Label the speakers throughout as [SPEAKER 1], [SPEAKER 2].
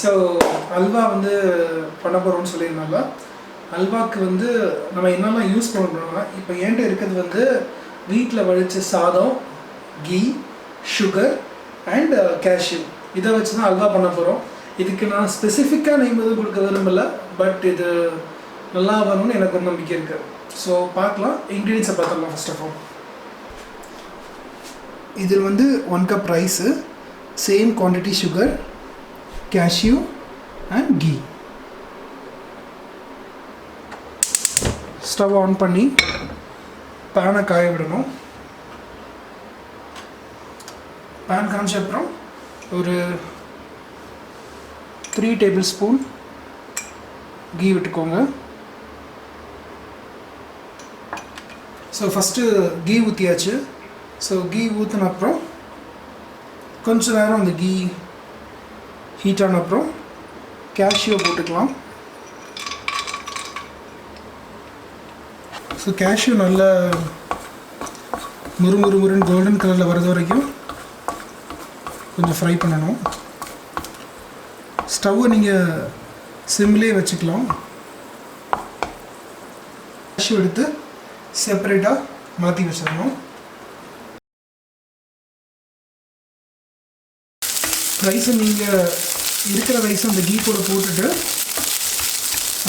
[SPEAKER 1] So halwa வந்து பண்ண போகிறோம்னு சொல்லியிருந்தாங்க. அல்வாவுக்கு வந்து நம்ம என்னெல்லாம் யூஸ் பண்ணுறோம்னா, இப்போ என்கிட்ட இருக்கிறது வந்து வீட்டில் வடித்த சாதம், கீ, சுகர் அண்ட் கேஷ்யூ. இதை வச்சு தான் அல்வா பண்ண போகிறோம். இதுக்கு நான் ஸ்பெசிஃபிக்காக நேம் எதுவும் கொடுக்க விரும்பலை, பட் இது நல்லா வரும்னு எனக்கு ஒரு நம்பிக்கை இருக்குது. ஸோ பார்க்கலாம், இன்க்ரீடியன்ஸை பார்த்துடலாம். ஃபர்ஸ்ட் ஆஃப் ஆல் இதில் வந்து 1 cup rice, same quantity sugar, cashew and ghee. Stove on பண்ணி பேனை காய விடணும். பேன் காய்ச்ச அப்புறம் ஒரு 3 டேபிள் ஸ்பூன் கீ விட்டுக்கோங்க. ஸோ ஃபஸ்ட்டு கீ ஊற்றியாச்சு. ஸோ கீ ஊற்றின அப்புறம் கொஞ்ச நேரம் அந்த கீ ஹீட் ஆன அப்புறம் கேஷ்யூவை போட்டுக்கலாம். ஸோ கேஷ்யூ நல்லா முறுமுறுன்னு கோல்டன் கலரில் வரது வரைக்கும் கொஞ்சம் ஃப்ரை பண்ணணும். ஸ்டவ்வை நீங்கள் சிம்லேயே வச்சுக்கலாம். கேஷ்யூ எடுத்து செப்பரேட்டாக மாற்றி வச்சிடணும். ரைஸை நீங்கள் இருக்கிற ரைஸை அந்த கீ கூட போட்டுட்டு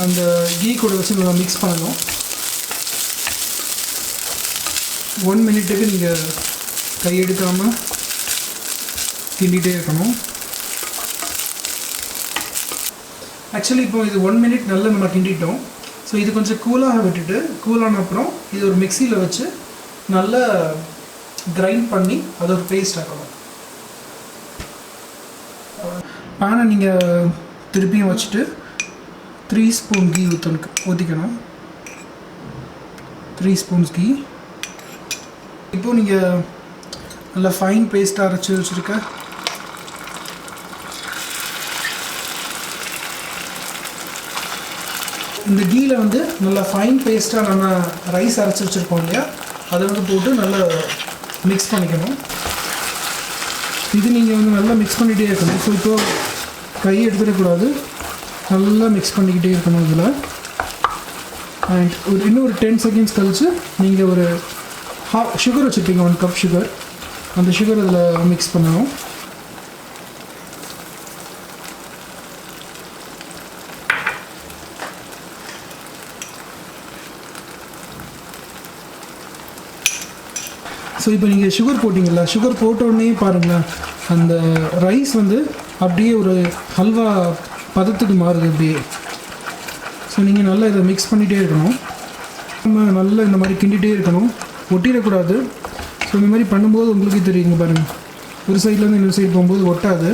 [SPEAKER 1] அந்த கீ கூட வச்சு நல்லா மிக்ஸ் பண்ணணும். 1 மினிட்டுக்கு நீங்கள் கையெடுக்காமல் கிண்டிகிட்டே இருக்கணும். ஆக்சுவலி இப்போ இது 1 மினிட் நல்லா நம்ம கிண்டிட்டோம். ஸோ இது கொஞ்சம் கூலாக விட்டுட்டு, கூலான அப்புறம் இது ஒரு மிக்சியில் வச்சு நல்லா கிரைண்ட் பண்ணி அது ஒரு பேஸ்ட் ஆக்கணும். பேனை நீங்கள் திருப்பியும் வச்சுட்டு 3 ஸ்பூன் கீ ஊற்றிக்கணும். 3 ஸ்பூன்ஸ் கீ. இப்போது நீங்கள் நல்லா ஃபைன் பேஸ்ட்டாக அரைச்சி வச்சுருக்க இந்த கீயில் வந்து நல்லா ஃபைன் பேஸ்ட்டாக நம்ம ரைஸ் அரைச்சி வச்சுருக்கோம் இல்லையா, அதை வந்து போட்டு நல்லா மிக்ஸ் பண்ணிக்கணும். இது நீங்கள் வந்து நல்லா மிக்ஸ் பண்ணிகிட்டே இருக்கணும். ஸோ இப்போது கையை எடுத்துடக்கூடாது, நல்லா மிக்ஸ் பண்ணிக்கிட்டே இருக்கணும் இதில். அண்ட் இன்னும் ஒரு 10 செகண்ட்ஸ் கழித்து நீங்கள் ஒரு சுகர் வச்சுருப்பீங்க, 1 கப் சுகர். அந்த சுகர் அதில் மிக்ஸ் பண்ணணும். ஸோ இப்போ நீங்கள் சுகர் போட்டிங்களா, சுகர் போட்டோடனே பாருங்களேன், அந்த ரைஸ் வந்து அப்படியே ஒரு ஹல்வா பதத்துக்கு மாறுது அப்படியே. ஸோ நீங்கள் நல்லா இதை மிக்ஸ் பண்ணிகிட்டே இருக்கணும். நம்ம நல்லா இந்த மாதிரி கிண்டிகிட்டே இருக்கணும், ஒட்டிடக்கூடாது. ஸோ இந்த மாதிரி பண்ணும்போது உங்களுக்கே தெரியுங்க பாருங்கள், ஒரு சைட்லேருந்து இன்னொரு சைடு போகும்போது ஒட்டாது.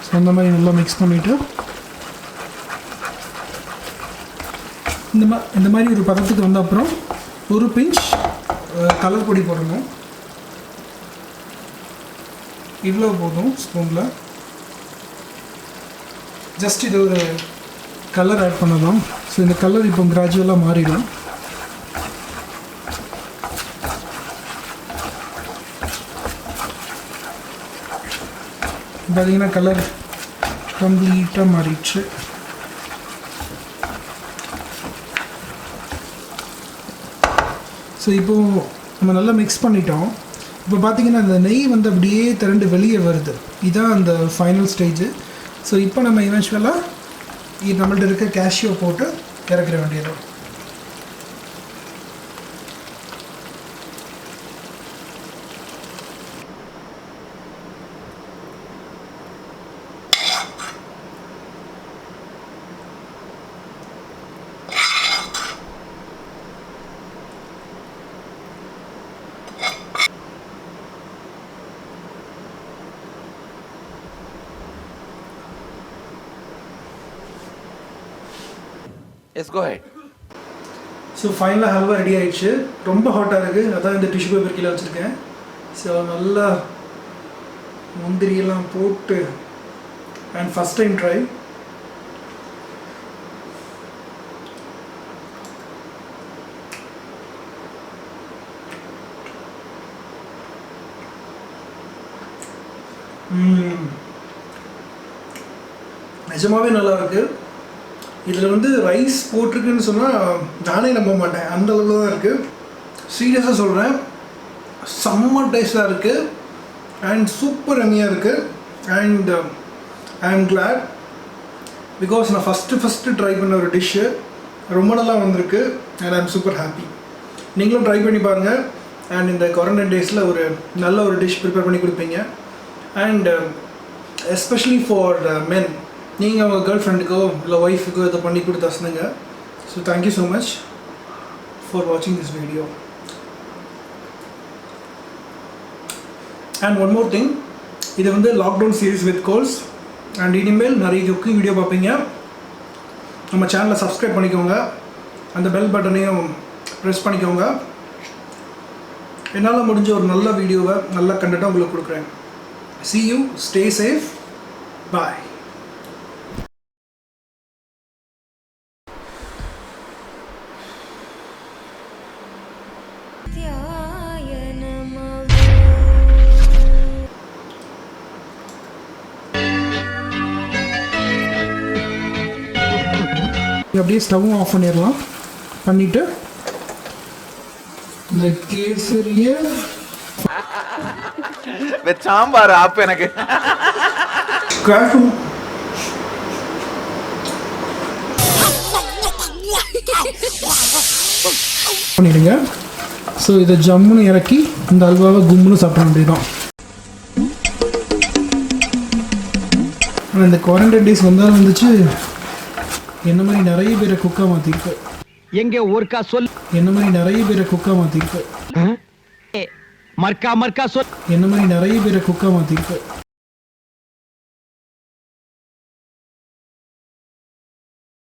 [SPEAKER 1] ஸோ அந்த மாதிரி நல்லா மிக்ஸ் பண்ணிவிட்டு இந்த மாதிரி ஒரு பதத்துக்கு வந்த அப்புறம் ஒரு பிஞ்ச் கலர் பொடி போடணும். இவ்வளோ போதும் ஸ்பூனில். ஜஸ்ட் இது ஒரு கலர் ஆட் பண்ணலாம். ஸோ இந்த கலர் இப்போ கிராஜுவலாக மாறிடும். பார்த்தீங்கன்னா கலர் கம்ப்ளீட்டாக மாறிடுச்சு. ஸோ இப்போது நம்ம நல்லா மிக்ஸ் பண்ணிட்டோம். இப்போ பார்த்தீங்கன்னா அந்த நெய் வந்து அப்படியே திரண்டு வெளியே வருது. இதுதான் அந்த ஃபைனல் ஸ்டேஜு. ஸோ இப்போ நம்ம இவென்ச்சுவலாக நம்மள்ட்ட இருக்க கேஷ்யூ போட்டு இறக்கிற வேண்டியது.
[SPEAKER 2] Yes, go ahead.
[SPEAKER 1] ஸோ ஃபைனலாக ஹல்வா ரெடி ஆகிடுச்சு. ரொம்ப ஹாட்டாக இருக்குது, அதான் இந்த டிஷ்யூ பேப்பர் கீழே வச்சுருக்கேன். ஸோ நல்லா முந்திரியெல்லாம் போட்டு அண்ட் ஃபஸ்ட் டைம் ட்ரை. நிஜமாகவே நல்லாயிருக்கு. இதில் வந்து ரைஸ் போட்டிருக்குன்னு சொன்னால் நானே நம்ப மாட்டேன், அந்த அளவில் தான் இருக்குது. சீரியஸாக சொல்கிறேன், செம்ம டேஸ்ட்டாக இருக்குது அண்ட் சூப்பர் எம்மியாக இருக்குது. அண்ட் ஐ ஆம் கிளாட் பிகாஸ் நான் ஃபஸ்ட்டு ட்ரை பண்ண ஒரு டிஷ்ஷு ரொம்ப நல்லா வந்திருக்கு அண்ட் ஐ ஆம் சூப்பர் ஹாப்பி. நீங்களும் ட்ரை பண்ணி பாருங்கள் அண்ட் இந்த குவாரண்டைன் டேஸில் ஒரு நல்ல ஒரு டிஷ் ப்ரிப்பேர் பண்ணி கொடுப்பீங்க. அண்ட் எஸ்பெஷலி ஃபார் மென், நீங்கள் உங்கள் கேர்ள் ஃப்ரெண்டுக்கோ இல்லை ஒய்ஃபுக்கோ இதை பண்ணி கொடுத்து தசனுங்க. So thank you so much for வாட்சிங் this video. And one more thing, இது வந்து lockdown series with goals and இனிமேல் நிறைய குக்கிங் வீடியோ பார்ப்பீங்க. நம்ம சேனலை சப்ஸ்கிரைப் பண்ணிக்கோங்க, அந்த பெல் பட்டனையும் ப்ரெஸ் பண்ணிக்கோங்க. என்னால் முடிஞ்ச ஒரு நல்ல வீடியோவை நல்ல கண்டென்ட்டாக உங்களுக்கு கொடுக்குறேன். See you, stay safe, bye. அப்படியே ஸ்டவ்வும் ஆஃப் பண்ணிடலாம். பண்ணிவிட்டு இந்த கேசரியை
[SPEAKER 2] சாம்பார் ஆப் எனக்கு
[SPEAKER 1] பண்ணிடுங்க. ஸோ இதை ஜம்முன்னு இறக்கி இந்த அல்வாவை கும்முன்னு சாப்பிட வேண்டியதுதான். ஆனால் இந்த குவாரண்டைன் டேஸ் வந்தாலும் வந்துச்சு, என்ன மாதிரி நிறைய பேரை குக்கா மாற்றிருக்கு.
[SPEAKER 3] எங்கே ஒருக்கா சொல்.
[SPEAKER 1] என்ன மாதிரி நிறைய பேரை குக்கா மாற்றிருக்கு.
[SPEAKER 3] மர்க்கா சொல்.
[SPEAKER 1] என்ன மாதிரி நிறைய பேரை குக்கா மாற்றிருக்கு.